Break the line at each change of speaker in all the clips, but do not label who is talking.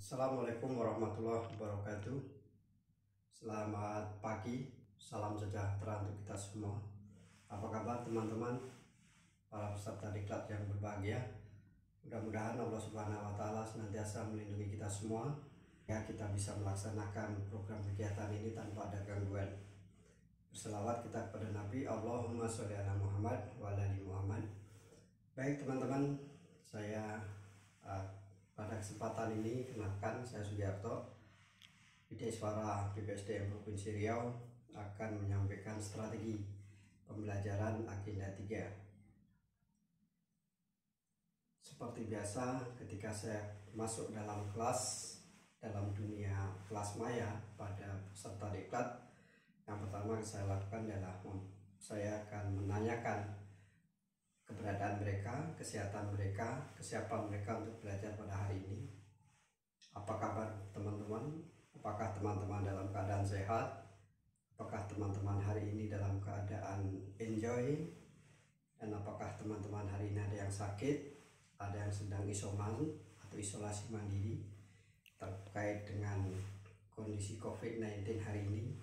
Assalamualaikum warahmatullahi wabarakatuh. Selamat pagi, salam sejahtera untuk kita semua. Apa kabar teman-teman, para peserta diklat yang berbahagia? Mudah-mudahan Allah Subhanahu wa Ta'ala senantiasa melindungi kita semua, ya kita bisa melaksanakan program kegiatan ini tanpa ada gangguan. Berselawat kita kepada Nabi, Allahumma sholli ala Muhammad wa ala ali Muhammad. Baik teman-teman, saya pada kesempatan ini, kenalkan saya Sugiarto, Widyaswara BPSDM Provinsi Riau, akan menyampaikan strategi pembelajaran Agenda 3. Seperti biasa, ketika saya masuk dalam kelas, dalam dunia kelas maya pada peserta diklat, yang pertama saya lakukan adalah saya akan menanyakan keberadaan mereka, kesehatan mereka, kesiapan mereka untuk belajar pada hari ini. Apa kabar teman-teman? Apakah teman-teman dalam keadaan sehat? Apakah teman-teman hari ini dalam keadaan enjoy? Dan apakah teman-teman hari ini ada yang sakit, ada yang sedang isoman atau isolasi mandiri terkait dengan kondisi COVID-19 hari ini?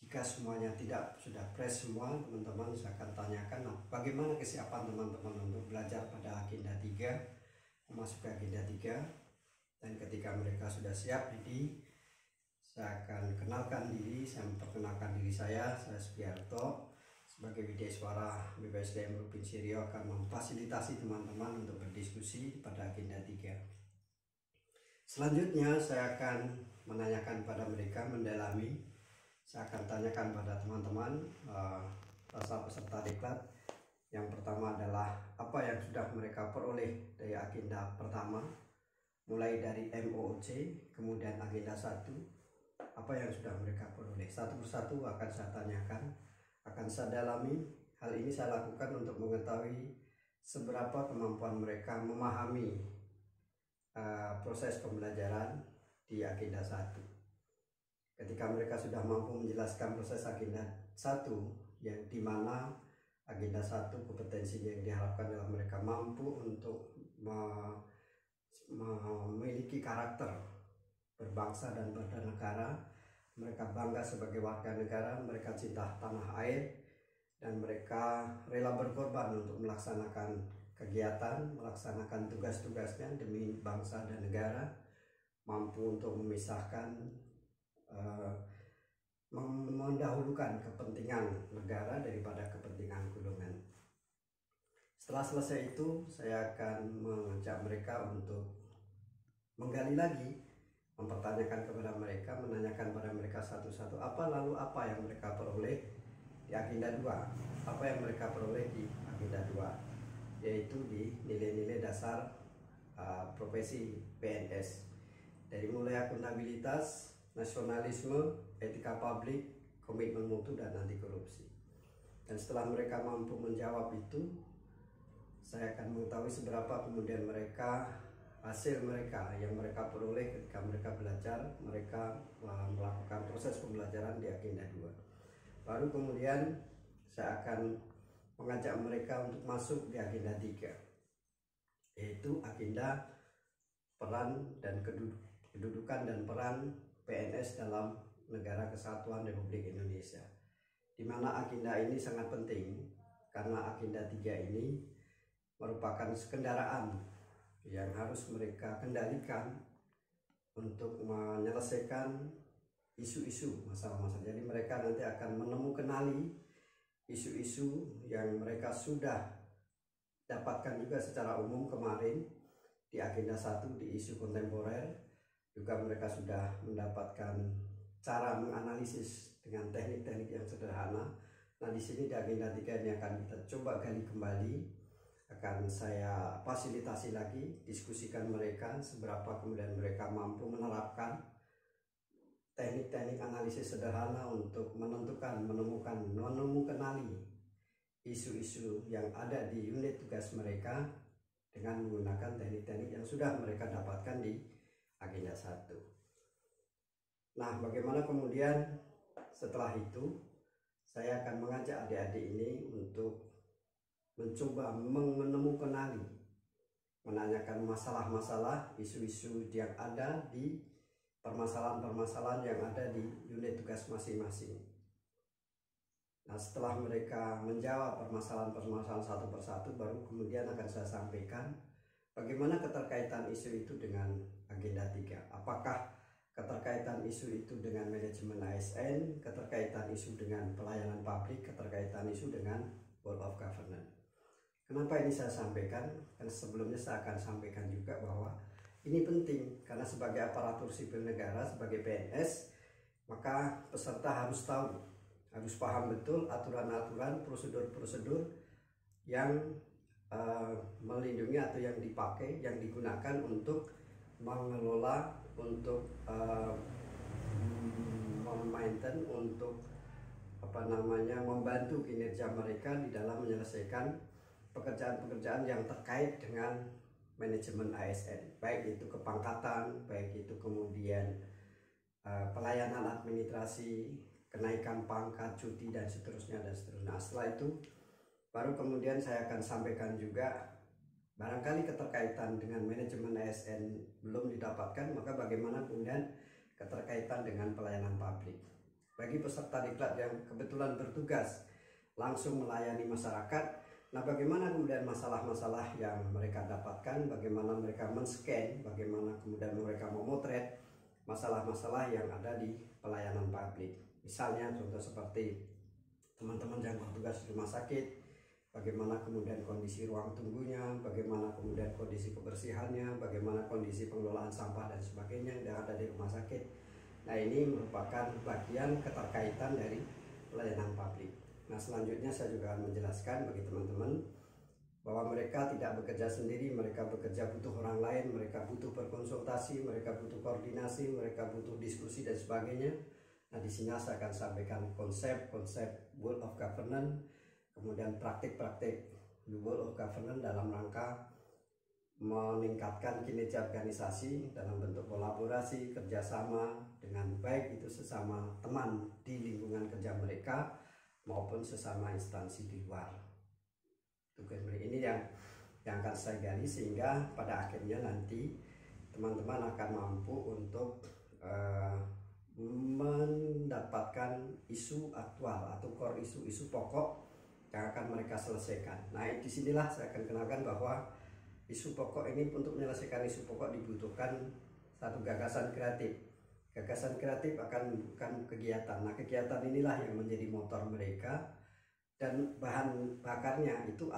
Jika semuanya tidak sudah fresh semua, teman-teman saya akan tanyakan bagaimana kesiapan teman-teman untuk belajar pada Agenda 3, memasuki Agenda 3. Dan ketika mereka sudah siap, jadi saya akan kenalkan diri, saya memperkenalkan diri saya Sugiarto sebagai Widyaswara BPSDM Provinsi Riau akan memfasilitasi teman-teman untuk berdiskusi pada Agenda 3. Selanjutnya saya akan menanyakan pada mereka, mendalami. Saya akan tanyakan pada teman-teman peserta diklat. Yang pertama adalah apa yang sudah mereka peroleh dari agenda pertama, mulai dari MOOC, kemudian agenda 1, apa yang sudah mereka peroleh. Satu persatu akan saya tanyakan, akan saya dalami. Hal ini saya lakukan untuk mengetahui seberapa kemampuan mereka memahami proses pembelajaran di agenda 1. Ketika mereka sudah mampu menjelaskan proses agenda 1, yang dimana agenda 1 kompetensinya yang diharapkan adalah mereka mampu untuk memiliki karakter berbangsa dan bernegara, mereka bangga sebagai warga negara, mereka cinta tanah air, dan mereka rela berkorban untuk melaksanakan kegiatan, melaksanakan tugas-tugasnya demi bangsa dan negara, mampu untuk memisahkan, mendahulukan kepentingan negara daripada kepentingan golongan. Setelah selesai itu, saya akan mengajak mereka untuk menggali lagi, mempertanyakan kepada mereka, menanyakan pada mereka satu-satu apa yang mereka peroleh di agenda 2, apa yang mereka peroleh di agenda 2, yaitu di nilai-nilai dasar profesi PNS, dari mulai akuntabilitas, nasionalisme, etika publik, komitmen mutu, dan anti korupsi. Dan setelah mereka mampu menjawab itu, saya akan mengetahui seberapa kemudian hasil mereka yang mereka peroleh ketika mereka belajar, mereka melakukan proses pembelajaran di agenda 2. Baru kemudian saya akan mengajak mereka untuk masuk di agenda 3, yaitu agenda peran dan kedudukan dan peran PNS dalam Negara Kesatuan Republik Indonesia, di mana agenda ini sangat penting karena agenda 3 ini merupakan kendaraan yang harus mereka kendalikan untuk menyelesaikan isu-isu masalah-masalah. Jadi mereka nanti akan menemukan isu-isu yang mereka sudah dapatkan juga secara umum kemarin di agenda 1, di isu kontemporer. Juga mereka sudah mendapatkan cara menganalisis dengan teknik-teknik yang sederhana. Nah, di sini di agenda 3 ini akan kita coba gali kembali, akan saya fasilitasi lagi, diskusikan mereka seberapa kemudian mereka mampu menerapkan teknik-teknik analisis sederhana untuk menemukan isu-isu yang ada di unit tugas mereka dengan menggunakan teknik-teknik yang sudah mereka dapatkan di agenda 1. Nah, bagaimana kemudian setelah itu saya akan mengajak adik-adik ini untuk mencoba menemukan menanyakan masalah-masalah, isu-isu yang ada di permasalahan-permasalahan yang ada di unit tugas masing-masing. Nah, setelah mereka menjawab permasalahan-permasalahan satu persatu, baru kemudian akan saya sampaikan bagaimana keterkaitan isu itu dengan agenda 3. Apakah keterkaitan isu itu dengan manajemen ASN, keterkaitan isu dengan pelayanan publik, keterkaitan isu dengan Board of Governance. Kenapa ini saya sampaikan? Karena sebelumnya saya akan sampaikan juga bahwa ini penting, karena sebagai aparatur sipil negara, sebagai PNS, maka peserta harus tahu, harus paham betul aturan-aturan, prosedur-prosedur yang melindungi atau yang dipakai, yang digunakan untuk mengelola, untuk memaintain, untuk membantu kinerja mereka di dalam menyelesaikan pekerjaan-pekerjaan yang terkait dengan manajemen ASN, baik itu kepangkatan, baik itu kemudian pelayanan administrasi, kenaikan pangkat, cuti, dan seterusnya dan seterusnya. Setelah itu baru kemudian saya akan sampaikan juga barangkali keterkaitan dengan manajemen ASN belum didapatkan, maka bagaimana kemudian keterkaitan dengan pelayanan publik. Bagi peserta diklat yang kebetulan bertugas langsung melayani masyarakat, nah bagaimana kemudian masalah-masalah yang mereka dapatkan, bagaimana mereka men-scan, bagaimana kemudian mereka memotret masalah-masalah yang ada di pelayanan publik. Misalnya contoh seperti teman-teman yang bertugas di rumah sakit, bagaimana kemudian kondisi ruang tunggunya, bagaimana kemudian kondisi kebersihannya, bagaimana kondisi pengelolaan sampah dan sebagainya yang ada di rumah sakit. Nah, ini merupakan bagian keterkaitan dari pelayanan publik. Nah, selanjutnya saya juga akan menjelaskan bagi teman-teman bahwa mereka tidak bekerja sendiri, mereka bekerja butuh orang lain, mereka butuh berkonsultasi, mereka butuh koordinasi, mereka butuh diskusi dan sebagainya. Nah, di sini saya akan sampaikan konsep-konsep Board of Governance, kemudian praktik-praktik Board of Governance dalam rangka meningkatkan kinerja organisasi dalam bentuk kolaborasi, kerjasama dengan baik itu sesama teman di lingkungan kerja mereka maupun sesama instansi di luar. Ini yang akan saya gali sehingga pada akhirnya nanti teman-teman akan mampu untuk mendapatkan isu aktual atau core isu-isu pokok yang akan mereka selesaikan. Nah, disinilah saya akan kenalkan bahwa isu pokok ini, untuk menyelesaikan isu pokok dibutuhkan satu gagasan kreatif. Gagasan kreatif akan bukan kegiatan. Nah, kegiatan inilah yang menjadi motor mereka, dan bahan bakarnya itu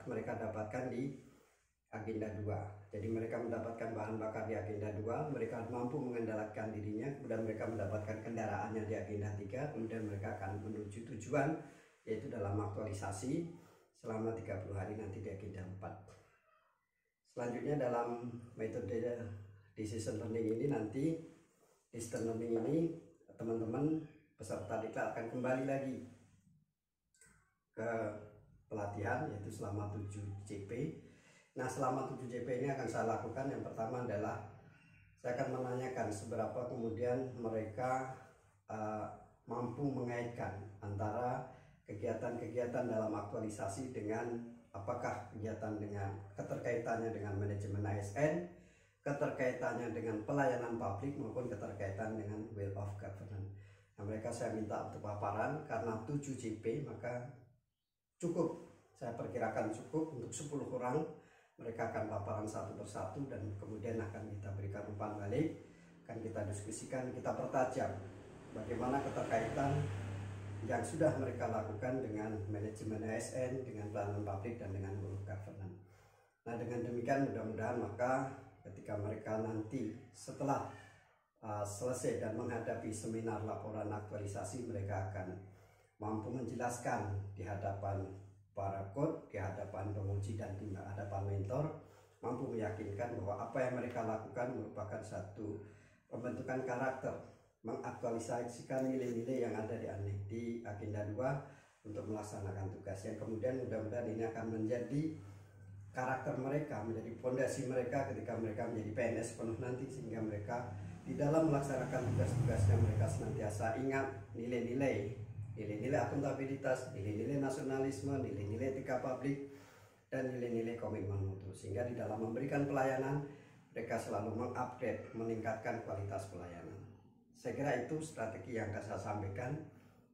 mereka dapatkan di agenda 2. Jadi mereka mendapatkan bahan bakar di agenda 2, mereka mampu mengendalikan dirinya, kemudian mereka mendapatkan kendaraannya di agenda 3, kemudian mereka akan menuju tujuan, yaitu dalam aktualisasi selama 30 hari nanti di agenda 4. Selanjutnya dalam metode decision learning ini, nanti decision learning ini teman-teman peserta diklat akan kembali lagi ke pelatihan, yaitu selama 7 JP. Nah, selama 7 JP ini akan saya lakukan, yang pertama adalah saya akan menanyakan seberapa kemudian mereka mampu mengaitkan antara kegiatan-kegiatan dalam aktualisasi dengan apakah kegiatan dengan keterkaitannya dengan manajemen ASN, keterkaitannya dengan pelayanan publik, maupun keterkaitan dengan Board of Governance. Nah, mereka saya minta untuk paparan, karena 7 JP maka cukup, saya perkirakan cukup untuk 10 orang. Mereka akan paparan satu persatu dan kemudian akan kita berikan umpan balik, akan kita diskusikan, kita pertajam bagaimana keterkaitan yang sudah mereka lakukan dengan manajemen ASN, dengan pelayanan publik, dan dengan Board of Governance. Nah, dengan demikian mudah-mudahan maka ketika mereka nanti setelah selesai dan menghadapi seminar laporan aktualisasi, mereka akan mampu menjelaskan di hadapan para coach, di hadapan penguji, dan di hadapan mentor, mampu meyakinkan bahwa apa yang mereka lakukan merupakan satu pembentukan karakter, mengaktualisasikan nilai-nilai yang ada di agenda 2 untuk melaksanakan tugas, yang kemudian mudah-mudahan ini akan menjadi karakter mereka, menjadi fondasi mereka ketika mereka menjadi PNS penuh nanti, sehingga mereka di dalam melaksanakan tugas-tugasnya mereka senantiasa ingat nilai-nilai akuntabilitas, nilai-nilai nasionalisme, nilai-nilai etika publik, dan nilai-nilai komitmen mutu, sehingga di dalam memberikan pelayanan mereka selalu mengupgrade, meningkatkan kualitas pelayanan. Saya kira itu strategi yang akan saya sampaikan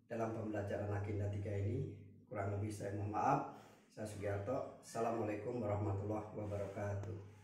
dalam pembelajaran Agenda 3 ini. Kurang lebih saya mohon maaf. Saya Sugiarto. Assalamualaikum warahmatullahi wabarakatuh.